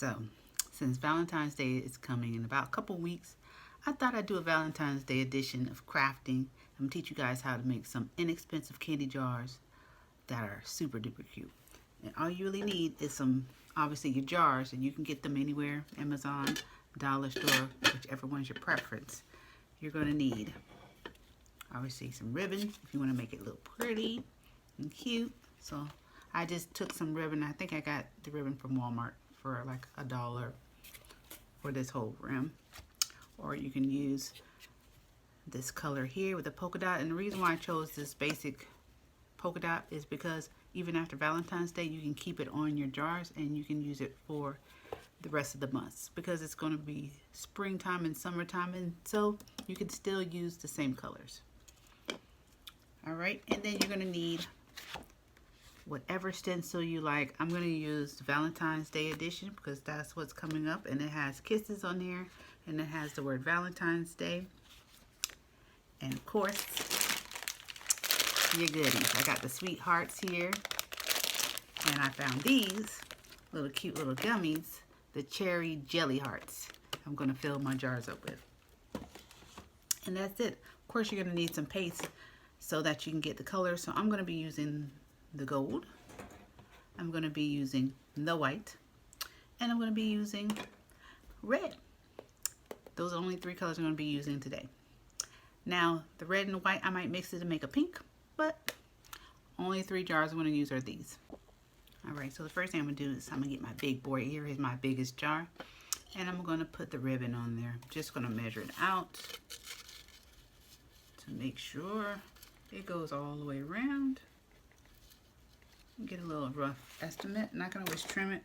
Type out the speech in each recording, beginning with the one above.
So, since Valentine's Day is coming in about a couple weeks, I thought I'd do a Valentine's Day edition of crafting. I'm gonna teach you guys how to make some inexpensive candy jars that are super duper cute. And all you really need is obviously your jars, and you can get them anywhere, Amazon, dollar store, whichever one's your preference. You're gonna need, obviously, some ribbon if you wanna make it look pretty and cute. So I just took some ribbon. I think I got the ribbon from Walmart for like $1 for this whole rim. Or you can use this color here with the polka dot. And the reason why I chose this basic polka dot is because even after Valentine's Day, you can keep it on your jars and you can use it for the rest of the months, because it's going to be springtime and summertime, and so you can still use the same colors. All right, and then you're going to need whatever stencil you like. I'm going to use the Valentine's Day edition because that's what's coming up, and it has kisses on there, and it has the word Valentine's Day, and of course your goodies. I got the sweethearts here, and I found these little cute little gummies, the cherry jelly hearts. I'm going to fill my jars up with, and that's it. Of course, you're going to need some paste so that you can get the colors. So I'm going to be using the gold, I'm going to be using the white, and I'm going to be using red. Those are the only three colors I'm going to be using today. Now, the red and the white, I might mix it to make a pink, but only three jars I'm going to use are these. Alright, so the first thing I'm going to do is I'm going to get my big boy. Here is my biggest jar, and I'm going to put the ribbon on there. I'm just going to measure it out to make sure it goes all the way around. Get a little rough estimate, and I can always trim it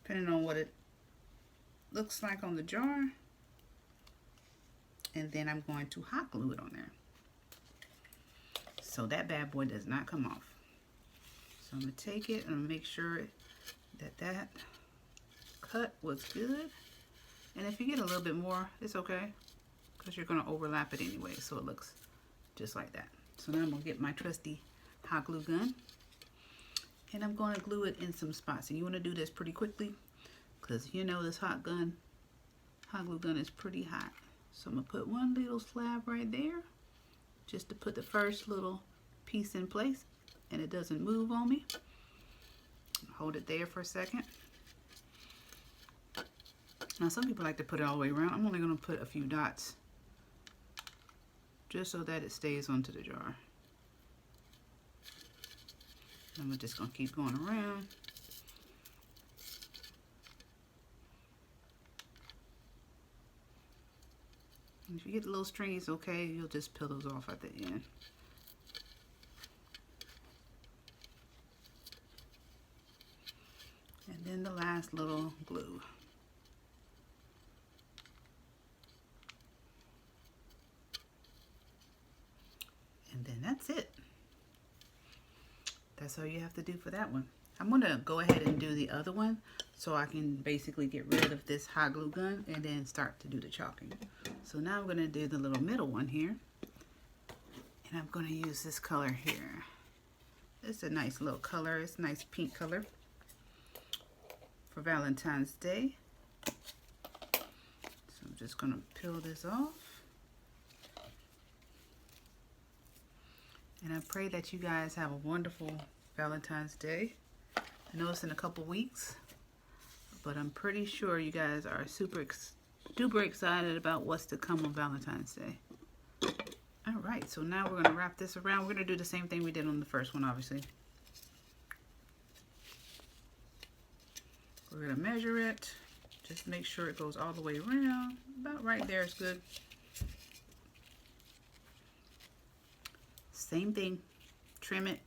depending on what it looks like on the jar. And then I'm going to hot glue it on there so that bad boy does not come off. So I'm going to take it and make sure that that cut was good. And if you get a little bit more, it's okay, because you're going to overlap it anyway, so it looks just like that. So now I'm going to get my trusty hot glue gun, and I'm going to glue it in some spots. And you want to do this pretty quickly, because you know this hot glue gun is pretty hot. So I'm going to put one little slab right there, just to put the first little piece in place, and it doesn't move on me. Hold it there for a second. Now some people like to put it all the way around. I'm only going to put a few dots, just so that it stays onto the jar. I'm just going to keep going around. And if you get a little stringy, it's okay. You'll just peel those off at the end. And then the last little glue. And then that's it. That's all you have to do for that one. I'm going to go ahead and do the other one so I can basically get rid of this hot glue gun and then start to do the chalking. So now I'm going to do the little middle one here. And I'm going to use this color here. It's a nice little color. It's a nice pink color for Valentine's Day. So I'm just going to peel this off. And I pray that you guys have a wonderful Valentine's Day. I know it's in a couple weeks, but I'm pretty sure you guys are super excited about what's to come on Valentine's Day. Alright, so now we're going to wrap this around. We're going to do the same thing we did on the first one, obviously. We're going to measure it. Just make sure it goes all the way around. About right there is good. Same thing, trim it.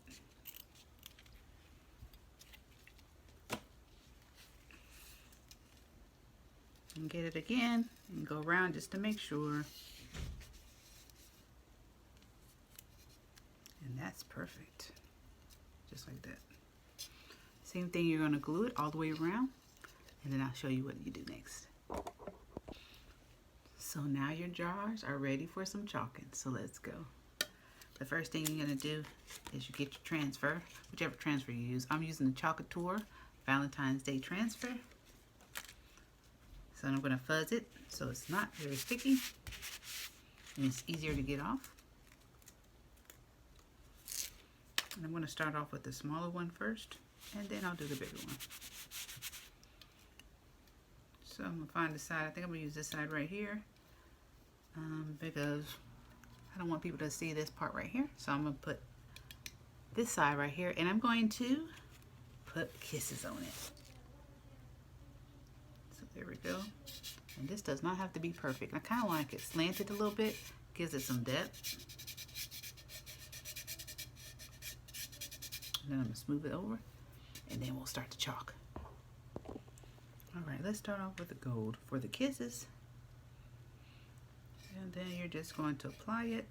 And get it again and go around just to make sure. And that's perfect. Just like that. Same thing, you're going to glue it all the way around, and then I'll show you what you do next. So now your jars are ready for some chalking, so let's go. The first thing you're going to do is you get your transfer, whichever transfer you use. I'm using the Chalkateur Valentine's Day transfer. So I'm going to fuzz it so it's not very sticky and it's easier to get off. And I'm going to start off with the smaller one first, and then I'll do the bigger one. So I'm going to find the side. I think I'm going to use this side right here because I don't want people to see this part right here. So I'm going to put this side right here, and I'm going to put kisses on it. So there we go. And this does not have to be perfect. I kind of like it slanted a little bit, gives it some depth. And then I'm going to smooth it over, and then we'll start to chalk. Alright, let's start off with the gold for the kisses. And then you're just going to apply it,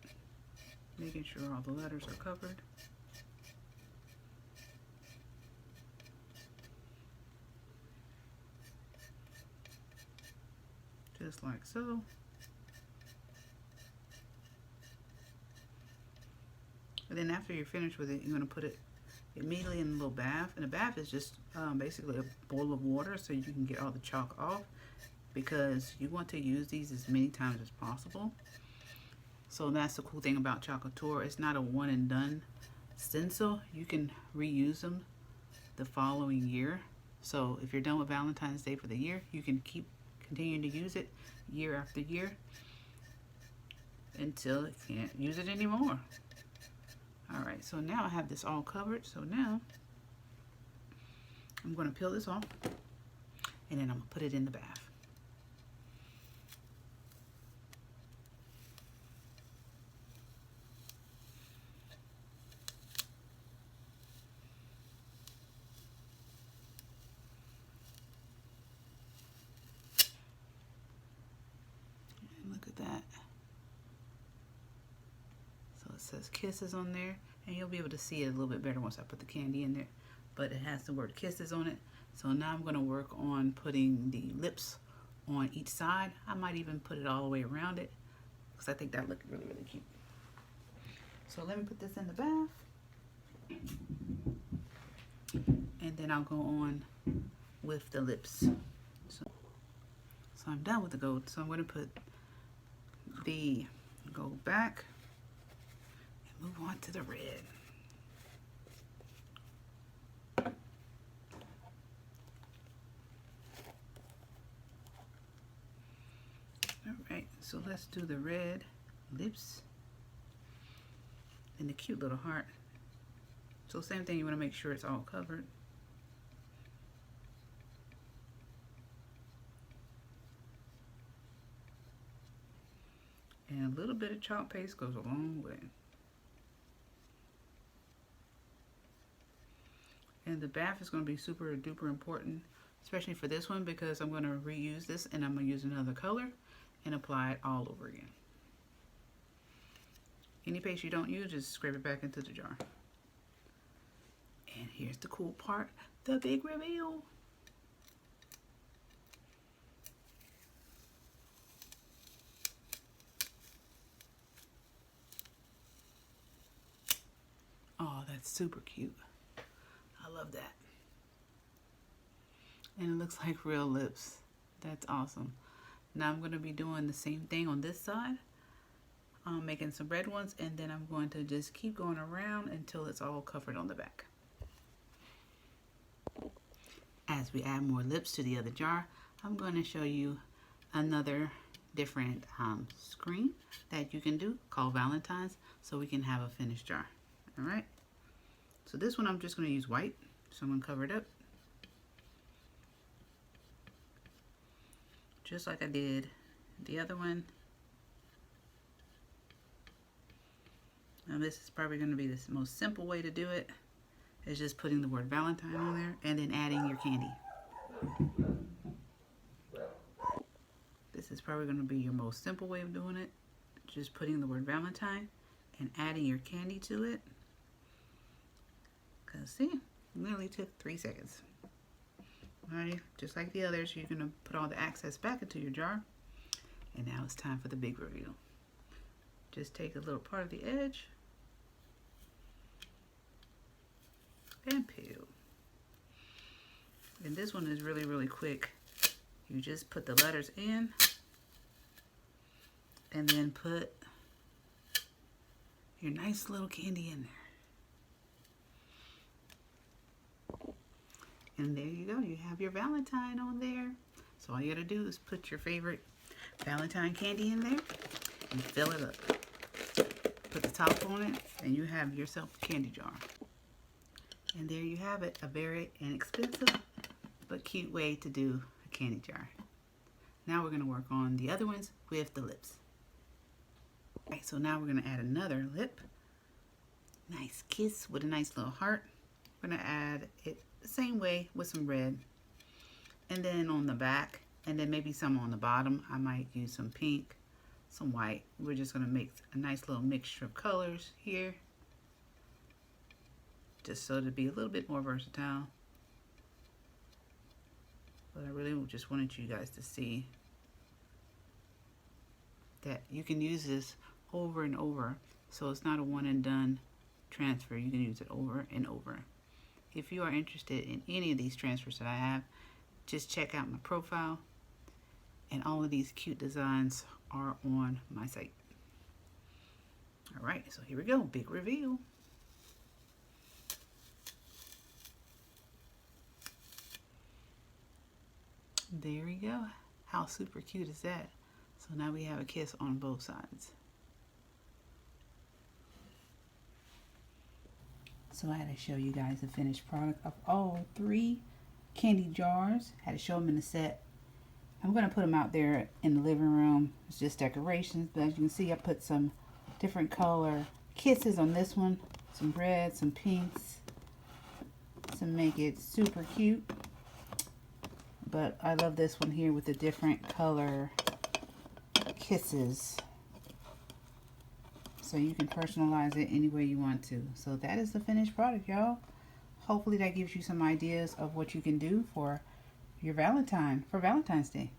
making sure all the letters are covered. Just like so. And then after you're finished with it, you're going to put it immediately in a little bath. And a bath is just basically a bowl of water so you can get all the chalk off, because you want to use these as many times as possible. So that's the cool thing about Chalkateur. It's not a one and done stencil. You can reuse them the following year. So if you're done with Valentine's Day for the year, you can keep continuing to use it year after year until it can't use it anymore. Alright, so now I have this all covered. So now I'm going to peel this off, and then I'm going to put it in the bath. And look at that. So it says kisses on there, and you'll be able to see it a little bit better once I put the candy in there. But it has the word kisses on it. So now I'm going to work on putting the lips on each side. I might even put it all the way around it, because I think that looked really, really cute. So let me put this in the bath. And then I'll go on with the lips. So I'm done with the gold. So I'm going to put the gold back and move on to the red. Alright, so let's do the red lips and the cute little heart. So same thing, you want to make sure it's all covered. And a little bit of chalk paste goes a long way. And the bath is going to be super duper important, especially for this one, because I'm going to reuse this and I'm going to use another color and apply it all over again. Any paste you don't use, just scrape it back into the jar. And here's the cool part, the big reveal. Oh, that's super cute. I love that. And it looks like real lips. That's awesome. Now I'm going to be doing the same thing on this side. I'm making some red ones, and then I'm going to just keep going around until it's all covered on the back. As we add more lips to the other jar, I'm going to show you another different screen that you can do called Valentine's, so we can have a finished jar. Alright, so this one I'm just going to use white, so I'm going to cover it up. Just like I did the other one. Now this is probably going to be the most simple way to do it. Is just putting the word Valentine on there and then adding your candy. This is probably going to be your most simple way of doing it. Just putting the word Valentine and adding your candy to it. Because see, it literally took 3 seconds. Alright, just like the others, you're going to put all the excess back into your jar. And now it's time for the big reveal. Just take a little part of the edge and peel. And this one is really, really quick You just put the letters in and then put your nice little candy in there. And there you go. You have your Valentine on there. So all you gotta do is put your favorite Valentine candy in there and fill it up. Put the top on it and you have yourself a candy jar. And there you have it, a very inexpensive but cute way to do a candy jar. Now we're gonna work on the other ones with the lips. Alright, so now we're gonna add another lip. Nice kiss with a nice little heart. We're gonna add it the same way with some red. And then on the back, and then maybe some on the bottom. I might use some pink, some white. We're just gonna make a nice little mixture of colors here, just so to be a little bit more versatile. But I really just wanted you guys to see that you can use this over and over. So it's not a one and done transfer. You can use it over and over. If you are interested in any of these transfers that I have, just check out my profile. And all of these cute designs are on my site. All right, so here we go, big reveal. There we go. How super cute is that? So now we have a kiss on both sides. So I had to show you guys the finished product of all 3 candy jars. I had to show them in the set. I'm going to put them out there in the living room. It's just decorations, but as you can see, I put some different color kisses on this one. Some red, some pinks, to make it super cute. But I love this one here with the different color kisses. So you can personalize it any way you want to. So that is the finished product, y'all. Hopefully that gives you some ideas of what you can do for your Valentine's Day.